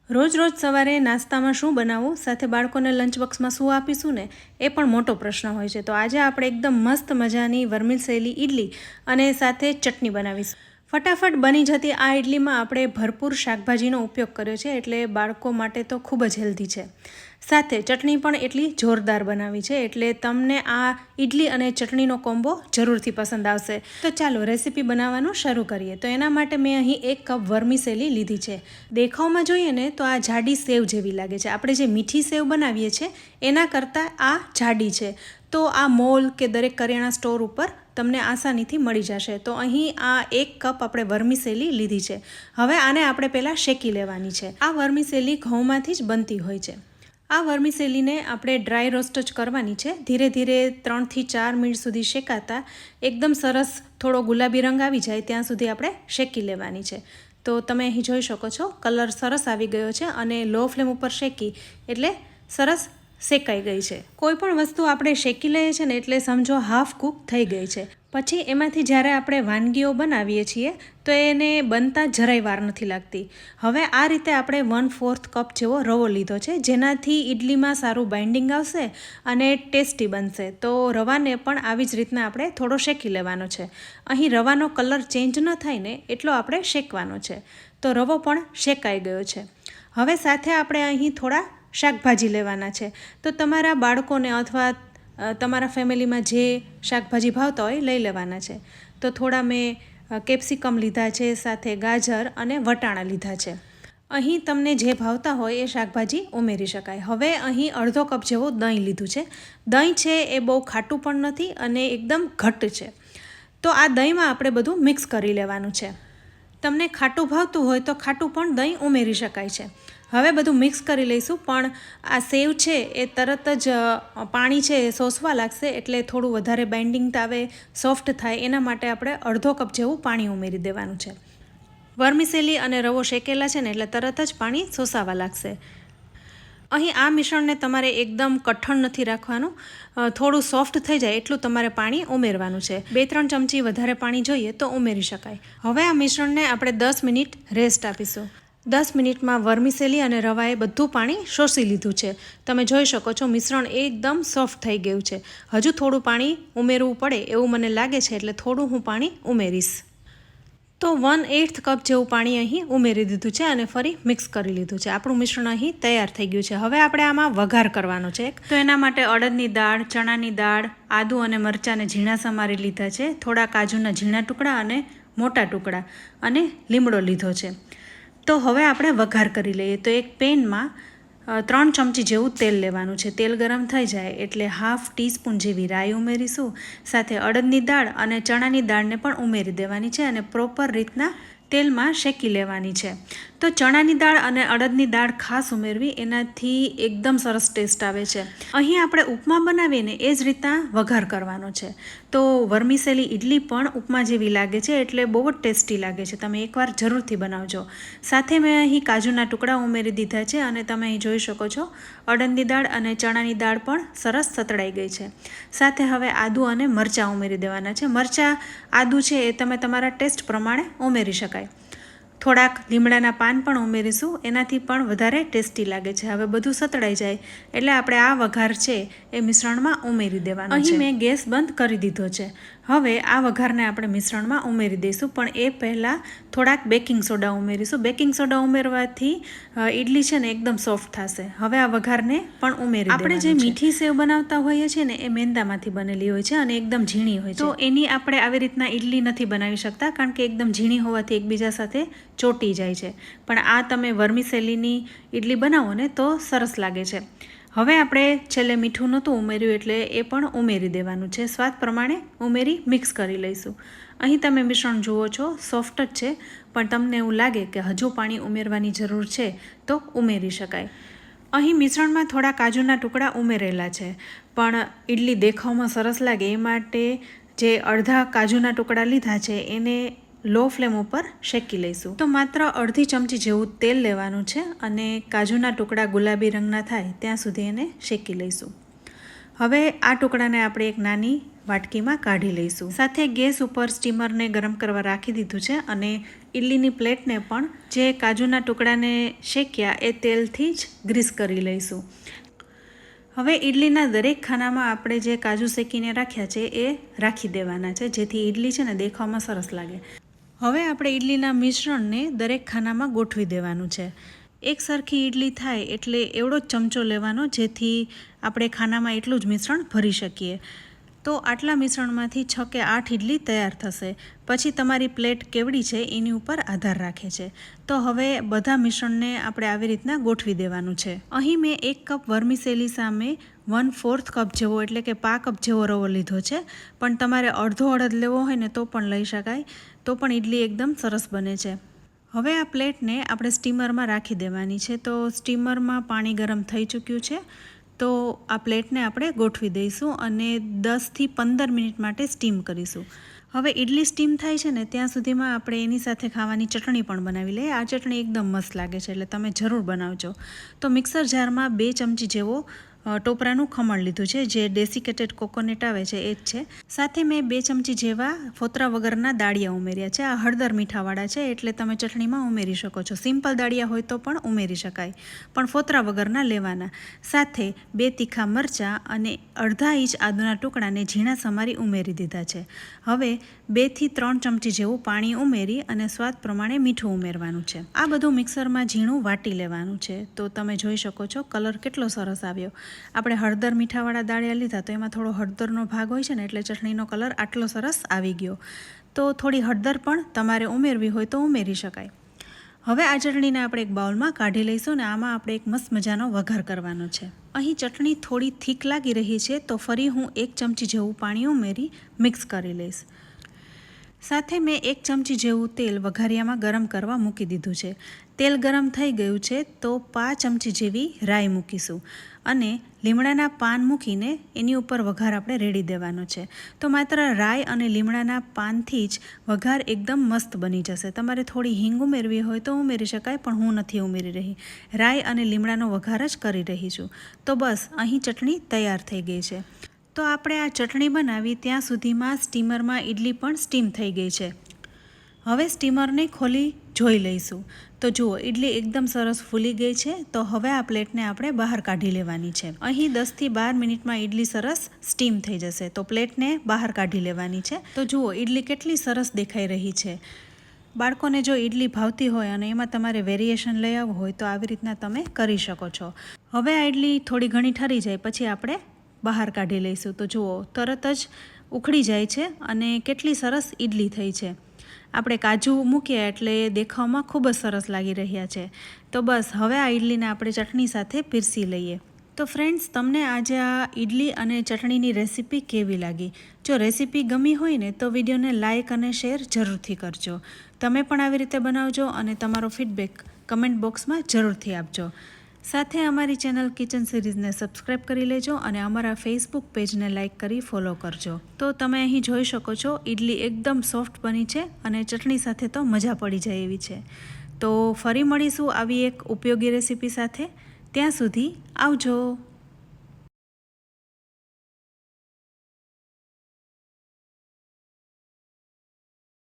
રોજ રોજ સવારે નાસ્તામાં શું બનાવવું, સાથે બાળકોને લંચ બોક્સમાં શું આપીશું ને એ પણ મોટો પ્રશ્ન હોય છે. તો આજે આપણે એકદમ મસ્ત મજાની વર્મિસેલી ઇડલી અને સાથે ચટણી બનાવીશું. ફટાફટ બની જતી આ ઇડલીમાં આપણે ભરપૂર શાકભાજીનો ઉપયોગ કર્યો છે, એટલે બાળકો માટે તો ખૂબ જ હેલ્ધી છે. સાથે ચટણી પણ એટલી જોરદાર બનાવી છે, એટલે તમને આ ઇડલી અને ચટણીનો કોમ્બો જરૂરથી પસંદ આવશે. તો ચાલો રેસીપી બનાવવાનું શરૂ કરીએ. તો એના માટે મેં અહીં 1 કપ વર્મિસેલી લીધી છે. દેખાવમાં જોઈએ ને તો આ જાડી સેવ જેવી લાગે છે. આપણે જે મીઠી સેવ બનાવીએ છીએ એના કરતાં આ જાડી છે. તો આ મોલ કે દરેક કરિયાણા સ્ટોર ઉપર તમને આસાનીથી મળી જશે. તો અહીં આ 1 કપ આપણે વર્મિસેલી લીધી છે. હવે આને આપણે પહેલાં શેકી લેવાની છે. આ વર્મિસેલી ઘઉંમાંથી જ બનતી હોય છે. આ વર્મિસેલીને આપણે ડ્રાય રોસ્ટ જ કરવાની છે. ધીરે ધીરે 3 થી 4 મિનિટ સુધી શેકાતા એકદમ સરસ થોડો ગુલાબી રંગ આવી જાય ત્યાં સુધી આપણે શેકી લેવાની છે. તો તમે અહીં જોઈ શકો છો કલર સરસ આવી ગયો છે અને લો ફ્લેમ ઉપર શેકી એટલે સરસ શેકાઈ ગઈ છે. કોઈ પણ વસ્તુ આપણે શેકી લઈએ છીએ ને એટલે સમજો હાફ કૂક થઈ ગઈ છે. પછી એમાંથી જ્યારે આપણે વાનગીઓ બનાવીએ છીએ તો એને બનતા જરાય વાર નથી લાગતી. હવે આ રીતે આપણે 1/4 કપ જેવો રવો લીધો છે, જેનાથી ઇડલીમાં સારું બાઇન્ડિંગ આવશે અને ટેસ્ટી બનશે. તો રવાને પણ આવી જ રીતના આપણે થોડો શેકી લેવાનો છે. અહીં રવાનો કલર ચેન્જ ન થાય ને એટલો આપણે શેકવાનો છે. તો રવો પણ શેકાઈ ગયો છે. હવે સાથે આપણે અહીં થોડા શાકભાજી લેવાના છે. તો તમારા બાળકોને અથવા તમારા ફેમિલીમાં જે શાકભાજી ભાવતા હોય લઈ લેવાના છે. તો થોડા મેં કેપ્સિકમ લીધા છે, સાથે ગાજર અને વટાણા લીધા છે. અહીં તમને જે ભાવતા હોય એ શાકભાજી ઉમેરી શકાય. હવે અહીં અડધો કપ જેવું દહીં લીધું છે. દહીં છે એ બહુ ખાટું પણ નથી અને એકદમ ઘટ્ટ છે. તો આ દહીંમાં આપણે બધું મિક્સ કરી લેવાનું છે. તમને ખાટું ભાવતું હોય તો ખાટું પણ દહીં ઉમેરી શકાય છે. હવે બધું મિક્સ કરી લઈશું, પણ આ સેવ છે એ તરત જ પાણી છે એ સોસવા લાગશે, એટલે થોડું વધારે બાઇન્ડિંગ આવે, સોફ્ટ થાય એના માટે આપણે અડધો કપ જેવું પાણી ઉમેરી દેવાનું છે. વર્મિસેલી અને રવો શેકેલા છે ને એટલે તરત જ પાણી સોસાવા લાગશે. અહીં આ મિશ્રણને તમારે એકદમ કઠણ નથી રાખવાનું, થોડું સોફ્ટ થઈ જાય એટલું તમારે પાણી ઉમેરવાનું છે. 2-3 ચમચી વધારે પાણી જોઈએ તો ઉમેરી શકાય. હવે આ મિશ્રણને આપણે 10 મિનિટ રેસ્ટ આપીશું. 10 મિનિટમાં વર્મિસેલી અને રવાએ બધું પાણી શોષી લીધું છે. તમે જોઈ શકો છો મિશ્રણ એકદમ સોફ્ટ થઈ ગયું છે. હજુ થોડું પાણી ઉમેરવું પડે એવું મને લાગે છે, એટલે થોડું હું પાણી ઉમેરીશ. તો 1/8 કપ જેવું પાણી અહીં ઉમેરી દીધું છે અને ફરી મિક્સ કરી લીધું છે. આપણું મિશ્રણ અહીં તૈયાર થઈ ગયું છે. હવે આપણે આમાં વઘાર કરવાનો છે. તો એના માટે અડદની દાળ, ચણાની દાળ, આદુ અને મરચાંને ઝીણા સમારી લીધા છે, થોડા કાજુના ઝીણા ટુકડા અને મોટા ટુકડા અને લીમડો લીધો છે. તો હવે આપણે વઘાર કરી લઈએ. તો એક પેનમાં 3 ચમચી જેવું તેલ લેવાનું છે. તેલ ગરમ થઈ જાય એટલે 1/2 ટીસ્પૂન જેવી રાઈ ઉમેરીશું. સાથે અડદની દાળ અને ચણાની દાળને પણ ઉમેરી દેવાની છે અને પ્રોપર રીતના તેલમાં શેકી લેવાની છે. તો ચણાની દાળ અને અડદની દાળ ખાસ ઉમેરવી, એનાથી એકદમ સરસ ટેસ્ટ આવે છે. અહીં આપણે ઉપમા બનાવીએ ને એ જ રીતના વઘાર કરવાનો છે. તો વર્મિસેલી ઇડલી પણ ઉપમા જેવી લાગે છે, એટલે બહુ જ ટેસ્ટી લાગે છે. તમે એકવાર જરૂરથી બનાવજો. સાથે મેં અહીં કાજુના ટુકડા ઉમેરી દીધા છે અને તમે અહીં જોઈ શકો છો અડદની દાળ અને ચણાની દાળ પણ સરસ સતળાઈ ગઈ છે. સાથે હવે આદુ અને મરચાં ઉમેરી દેવાના છે. મરચાં આદુ છે એ તમે તમારા ટેસ્ટ પ્રમાણે ઉમેરી શકાય. થોડાક લીમડાના પાન પણ ઉમેરીશું, એનાથી પણ વધારે ટેસ્ટી લાગે છે. હવે બધું સતળાઈ જાય એટલે આપણે આ વઘાર છે એ મિશ્રણમાં ઉમેરી દેવાનું છે. અહીં મેં ગેસ બંધ કરી દીધો છે. હવે આ વઘારને આપણે મિશ્રણમાં ઉમેરી દઈશું, પણ એ પહેલાં થોડાક બેકિંગ સોડા ઉમેરીશું. બેકિંગ સોડા ઉમેરવાથી ઇડલી છે ને એકદમ સોફ્ટ થશે. હવે આ વઘારને પણ ઉમેરી દેવાનું છે. આપણે જે મીઠી સેવ બનાવતા હોઈએ છીએ ને એ મેંદામાંથી બનેલી હોય છે અને એકદમ ઝીણી હોય છે. તો એની આપણે આવી રીતના ઇડલી નથી બનાવી શકતા, કારણ કે એકદમ ઝીણી હોવાથી એકબીજા સાથે ચોટી જાય છે. પણ આ તમે વર્મિસેલીની ઇડલી બનાવો ને તો સરસ લાગે છે. હવે આપણે છેલ્લે મીઠું નહોતું ઉમેર્યું એટલે એ પણ ઉમેરી દેવાનું છે. સ્વાદ પ્રમાણે ઉમેરી મિક્સ કરી લઈશું. અહીં તમે મિશ્રણ જુઓ છો સોફ્ટ જ છે, પણ તમને એવું લાગે કે હજુ પાણી ઉમેરવાની જરૂર છે તો ઉમેરી શકાય. અહીં મિશ્રણમાં થોડા કાજુના ટુકડા ઉમેરેલા છે, પણ ઇડલી દેખાવમાં સરસ લાગે એ માટે જે અડધા કાજુના ટુકડા લીધા છે એને લો ફ્લેમ ઉપર શેકી લઈશું. તો માત્ર અડધી ચમચી જેવું તેલ લેવાનું છે અને કાજુના ટુકડા ગુલાબી રંગના થાય ત્યાં સુધી એને શેકી લઈશું. હવે આ ટુકડાને આપણે એક નાની વાટકીમાં કાઢી લઈશું. સાથે ગેસ ઉપર સ્ટીમરને ગરમ કરવા રાખી દીધું છે અને ઇડલીની પ્લેટને પણ જે કાજુના ટુકડાને શેક્યા એ તેલથી જ ગ્રીસ કરી લઈશું. હવે ઇડલીના દરેક ખાનામાં આપણે જે કાજુ શેકીને રાખ્યા છે એ રાખી દેવાના છે, જેથી ઇડલી છે ને દેખાવામાં સરસ લાગે. હવે આપણે ઇડલીના મિશ્રણને દરેક ખાનામાં ગોઠવી દેવાનું છે. એક સરખી ઇડલી થાય એટલે એવડો જ ચમચો લેવાનો, જેથી આપણે ખાનામાં એટલું જ મિશ્રણ ભરી શકીએ. તો આટલા મિશ્રણમાંથી 6 કે 8 ઇડલી તૈયાર થશે. પછી તમારી પ્લેટ કેવડી છે એની ઉપર આધાર રાખે છે. તો હવે બધા મિશ્રણને આપણે આવી રીતના ગોઠવી દેવાનું છે. અહીં મેં 1 કપ વર્મિસેલી સામે 1/4 કપ જેવો એટલે કે પા કપ જેવો રવો લીધો છે. પણ તમારે અડધો અડદ લેવો હોય ને તો પણ લઈ શકાય, તો પણ ઇડલી એકદમ સરસ બને છે. હવે આ પ્લેટને આપણે સ્ટીમરમાં રાખી દેવાની છે. તો સ્ટીમરમાં પાણી ગરમ થઈ ચૂક્યું છે. તો આ પ્લેટને આપણે ગોઠવી દઈશું અને 10થી 15 મિનિટ માટે સ્ટીમ કરીશું. હવે ઇડલી સ્ટીમ થાય છે ને ત્યાં સુધીમાં આપણે એની સાથે ખાવાની ચટણી પણ બનાવી લઈએ. આ ચટણી એકદમ મસ્ત લાગે છે, એટલે તમે જરૂર બનાવજો. તો મિક્સર જારમાં 2 ચમચી જેવો ટોપરાનું ખમણ લીધું છે, જે ડેસિકેટેડ કોકોનટ આવે છે એ જ છે. સાથે મેં 2 ચમચી જેવા ફોતરા વગરના દાળિયા ઉમેર્યા છે. આ હળદર મીઠાવાળા છે એટલે તમે ચટણીમાં ઉમેરી શકો છો. સિમ્પલ દાળિયા હોય તો પણ ઉમેરી શકાય, પણ ફોતરા વગરના લેવાના. સાથે 2 તીખા મરચાં અને અડધા ઇંચ આદુના ટુકડાને ઝીણા સમારી ઉમેરી દીધા છે. હવે 2 થી 3 ચમચી જેવું પાણી ઉમેરી અને સ્વાદ પ્રમાણે મીઠું ઉમેરવાનું છે. આ બધું મિક્સરમાં ઝીણું વાટી લેવાનું છે. તો તમે જોઈ શકો છો કલર કેટલો સરસ આવ્યો. આપણે હળદર મીઠાવાળા દાળિયા લીધા તો એમાં થોડો હળદરનો ભાગ હોય છે ને, એટલે ચટણીનો કલર આટલો સરસ આવી ગયો. તો થોડી હળદર પણ તમારે ઉમેરવી હોય તો ઉમેરી શકાય. હવે આ ચટણીને આપણે એક બાઉલમાં કાઢી લઈશું ને આમાં આપણે એક મસ્ત મજાનો વઘાર કરવાનો છે. અહીં ચટણી થોડી થીક લાગી રહી છે તો ફરી હું 1 ચમચી જેવું પાણી ઉમેરી મિક્સ કરી લઈશ. સાથે મેં 1 ચમચી જેવું તેલ વઘારિયામાં ગરમ કરવા મૂકી દીધું છે. તેલ ગરમ થઈ ગયું છે તો 5 ચમચી જેવી રાઈ મૂકીશું અને લીમડાના પાન મૂકીને એની ઉપર વઘાર આપણે રેડી દેવાનો છે. તો માત્ર રાઈ અને લીમડાના પાનથી જ વઘાર એકદમ મસ્ત બની જશે. તમારે થોડી હિંગ ઉમેરવી હોય તો ઉમેરી શકાય, પણ હું નથી ઉમેરી રહી. રાઈ અને લીમડાનો વઘાર જ કરી રહી છું. તો બસ અહીં ચટણી તૈયાર થઈ ગઈ છે. તો આપણે આ ચટણી બનાવી ત્યાં સુધીમાં સ્ટીમરમાં ઇડલી પણ સ્ટીમ થઈ ગઈ છે. હવે સ્ટીમરને ખોલી જોઈ લઈશું. તો જુઓ ઇડલી એકદમ સરસ ફૂલી ગઈ છે. તો હવે આ પ્લેટને આપણે બહાર કાઢી લેવાની છે. અહીં 10 થી 12 મિનિટમાં ઇડલી સરસ સ્ટીમ થઈ જશે. તો પ્લેટને બહાર કાઢી લેવાની છે. તો જુઓ ઇડલી કેટલી સરસ દેખાઈ રહી છે. બાળકોને જો ઇડલી ભાવતી હોય અને એમાં તમારે વેરિએશન લઈ આવવું હોય તો આવી રીતના તમે કરી શકો છો. હવે આ ઇડલી થોડી ઘણી ઠરી જાય પછી આપણે બહાર કાઢી લઈશું. તો જુઓ તરત જ ઉખડી જાય છે અને કેટલી સરસ ઇડલી થઈ છે. આપણે કાજુ મૂક્યા એટલે દેખાવમાં ખૂબ જ સરસ લાગી રહ્યા છે. તો બસ હવે આ ઇડલીને આપણે ચટણી સાથે પીરસી લઈએ. તો ફ્રેન્ડ્સ, તમને આજે આ ઇડલી અને ચટણીની રેસીપી કેવી લાગી? જો રેસીપી ગમી હોય ને તો વિડીયોને લાઇક અને શેર જરૂરથી કરજો. તમે પણ આવી રીતે બનાવજો અને તમારો ફીડબેક કમેન્ટ બોક્સમાં જરૂરથી આપજો. સાથે અમારી ચેનલ કિચન સિરીઝને સબસ્ક્રાઈબ કરી લેજો અને અમારા ફેસબુક પેજને લાઇક કરી ફોલો કરજો. તો તમે અહીં જોઈ શકો છો ઇડલી એકદમ સોફ્ટ બની છે અને ચટણી સાથે તો મજા પડી જાય એવી છે. તો ફરી મળીશું આવી એક ઉપયોગી રેસીપી સાથે. ત્યાં સુધી આવજો.